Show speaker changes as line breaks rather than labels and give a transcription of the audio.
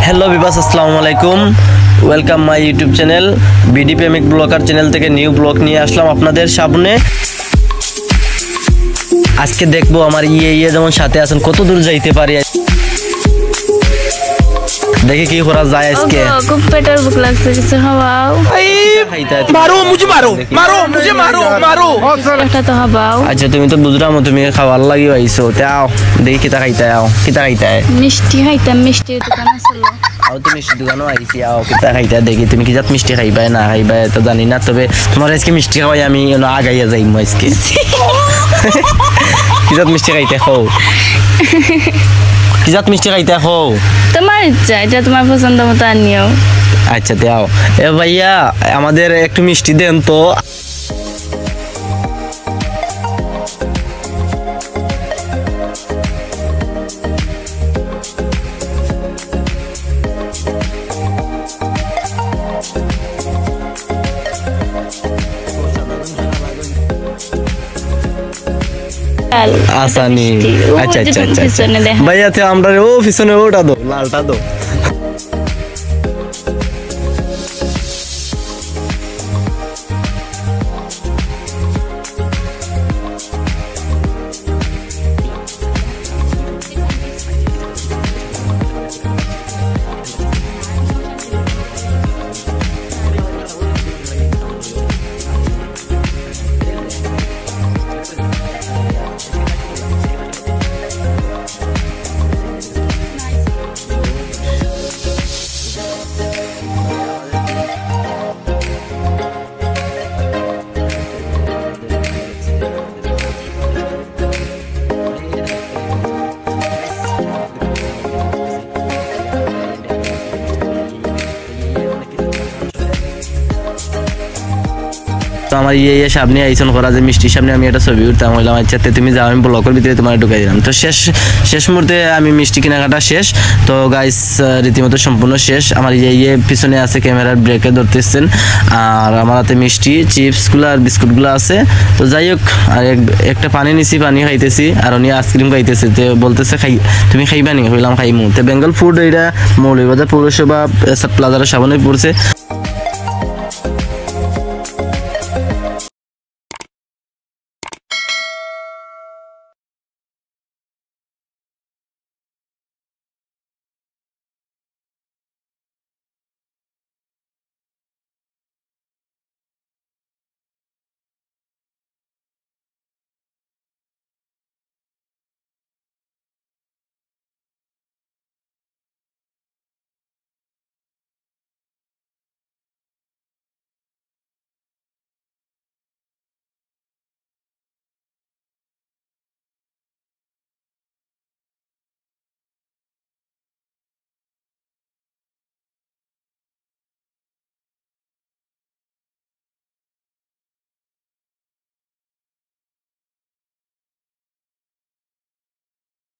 Hello বিবাস, আসসালামু আলাইকুম। Welcome my YouTube channel BD প্রেমিক ব্লগার চ্যানেল থেকে নিউ ব্লগ নিয়ে আসলাম আপনাদের সামনে। আজকে দেখবো আমার ইয়ে যেমন সাথে আছেন কত দূর যাইতে পারি, দেখে কি করা যায়। আজকে
খুব পেটের ভুক লাগছে, কিছু খাওয়াও।
मारो मुझे मारो मारो मुझे मारो मारो
একটা তো খাওয়াও।
আচ্ছা তুমি তো বুঝলাম তুমি খাওয়ার লাগি আইছো, তাও দেখি কিতা খাইতে আও, কিতা খাইতে
মিষ্টি খাইতাম, মিষ্টির দোকান আছিল।
আও তুমি মিষ্টি দোকানও আইছি, আও কিতা খাইতে দেখি তুমি কি জাত মিষ্টি খাইবা না খাইবা তো জানি না, তবে তোমার আজকে মিষ্টি খাওয়াই আমি আগাইয়া যাইম আজকে। কি জাত মিষ্টি খাইতে খাও, কি জাত মিষ্টি খাইতে খাও,
তোমার ইচ্ছা, এটা তোমার পছন্দ মতো আনিও।
আচ্ছা দেও। এ ভাইয়া আমাদের একটু মিষ্টি দেন তো। আসানি আচ্ছা আচ্ছা আচ্ছা ভাইয়া তে আমরা ও পিছনে ওটা দো, লালটা দো। আমার ইয়ে সামনে আইসন করা যে মিষ্টির সামনে আমি একটা ছবি উঠতাম, হইলাম আচ্ছা তুমি যাও, আমি ব্লকের ভিতরে তোমার ঢুকাই দিলাম। তো শেষ মুহূর্তে আমি মিষ্টি কেনাকাটা শেষ। তো গাইস রীতিমতো সম্পূর্ণ শেষ। আমার ইয়ে পিছনে আছে ক্যামেরার ব্রেকে ধরতেছেন, আর আমার হাতে মিষ্টি চিপসগুলো আর বিস্কুটগুলো আছে। তো যাই হোক, আর একটা পানি নিছি, পানি খাইতেছি, আর উনি আইসক্রিম খাইতেছে। তো বলতেছে তুমি খাইবা নি, হইলাম খাইমু। তো বেঙ্গল ফুড এটা মৌলভীবাজার পৌরসভা প্লাজারের সামনে পড়ছে।